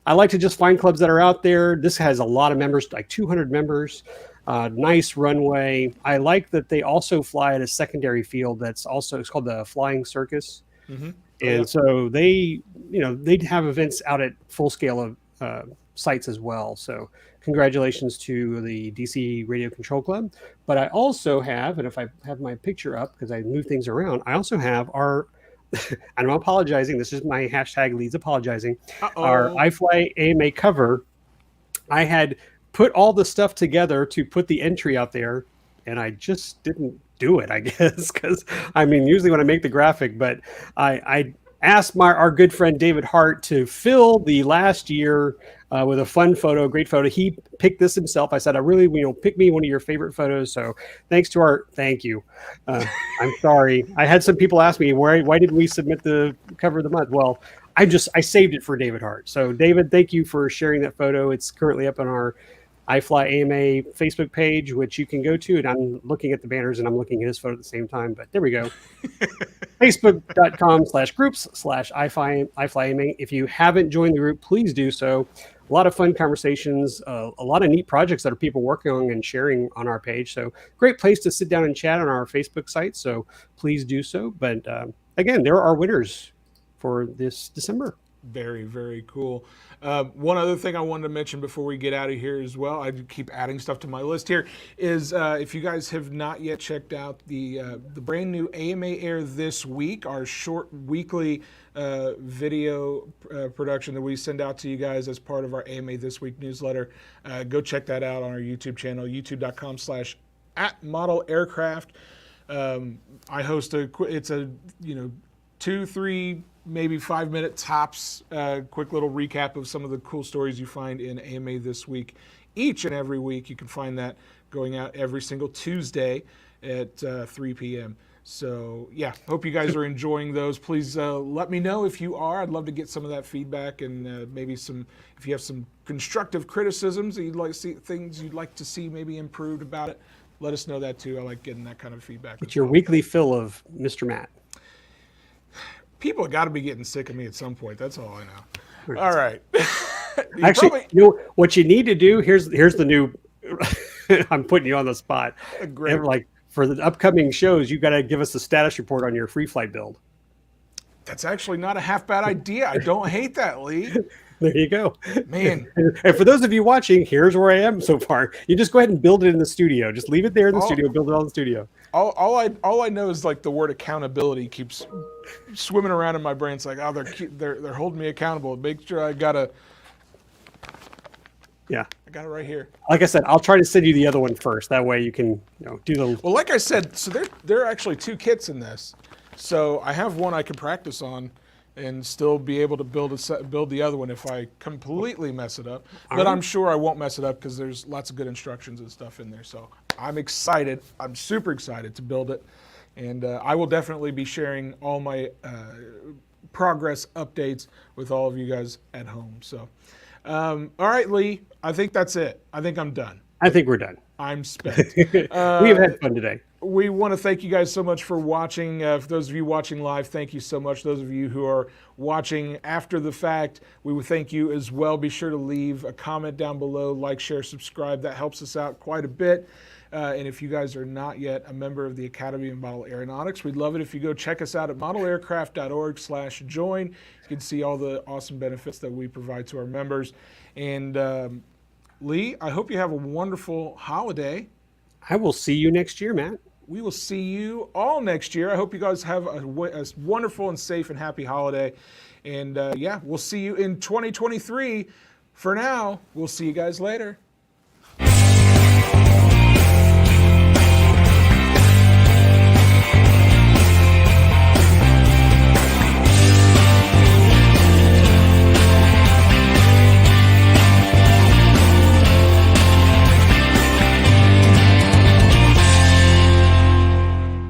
like to just find clubs that are out there. This has a lot of members, like 200 members. Nice runway. I like that they also fly at a secondary field it's called the Flying Circus. Mm-hmm. And so they have events out at full scale of sites as well. So congratulations to the DC Radio Control Club. But I also have, and if I have my picture up because I move things around, I also have our, and I'm apologizing, this is my hashtag Leeds apologizing, our iFly AMA cover. I had put all the stuff together to put the entry out there, and I just didn't do it, I guess, because I mean, usually when I make the graphic, but I asked our good friend David Hart to fill the last year with a fun photo, a great photo. He picked this himself. I said, I really, pick me one of your favorite photos. So thank you. I'm sorry. I had some people ask me, why did we submit the cover of the month? Well, I saved it for David Hart. So David, thank you for sharing that photo. It's currently up on our iFly AMA Facebook page, which you can go to. And I'm looking at the banners and I'm looking at his photo at the same time, but there we go. Facebook.com/groups/iFly AMA. If you haven't joined the group, please do so. A lot of fun conversations, a lot of neat projects that are people working on and sharing on our page. So great place to sit down and chat on our Facebook site. So please do so. But again, there are winners for this December. Very, very cool. One other thing I wanted to mention before we get out of here as well, I keep adding stuff to my list here, is if you guys have not yet checked out the brand new AMA Air This Week, our short weekly video production that we send out to you guys as part of our AMA This Week newsletter, go check that out on our YouTube channel, youtube.com/@modelaircraft. I host it's a 2-3 maybe 5-minute tops, quick little recap of some of the cool stories you find in AMA This Week. Each and every week, you can find that going out every single Tuesday at 3 p.m. So yeah, hope you guys are enjoying those. Please let me know if you are. I'd love to get some of that feedback and maybe if you have some constructive criticisms that you'd like to see, things you'd like to see maybe improved about it. Let us know that too. I like getting that kind of feedback. It's your weekly fill of Mr. Matt. People have got to be getting sick of me at some point. That's all I know. All right. Actually, what you need to do, here's the new, I'm putting you on the spot. Great. Like for the upcoming shows, you got to give us a status report on your free flight build. That's actually not a half bad idea. I don't hate that, Lee. There you go. Man. And for those of you watching, here's where I am so far. You just go ahead and build it in the studio. Just leave it there in the studio, build it all in the studio. All I know is like the word accountability keeps swimming around in my brain. It's like, they're holding me accountable. Make sure I got it right here. Like I said, I'll try to send you the other one first. That way you can do the. Well, like I said, so there are actually 2 kits in this. So I have one I can practice on, and still be able to build the other one if I completely mess it up. But right. I'm sure I won't mess it up because there's lots of good instructions and stuff in there. So I'm excited. I'm super excited to build it. And I will definitely be sharing all my progress updates with all of you guys at home. So, all right, Lee, I think that's it. I think I'm done. I think we're done. I'm spent. We have had fun today. We want to thank you guys so much for watching. For those of you watching live, thank you so much. Those of you who are watching after the fact, we would thank you as well. Be sure to leave a comment down below, like, share, subscribe. That helps us out quite a bit. And if you guys are not yet a member of the Academy of Model Aeronautics, we'd love it if you go check us out at modelaircraft.org/join. You can see all the awesome benefits that we provide to our members. And Lee, I hope you have a wonderful holiday. I will see you next year, Matt. We will see you all next year. I hope you guys have a wonderful and safe and happy holiday. And yeah, we'll see you in 2023. For now, we'll see you guys later.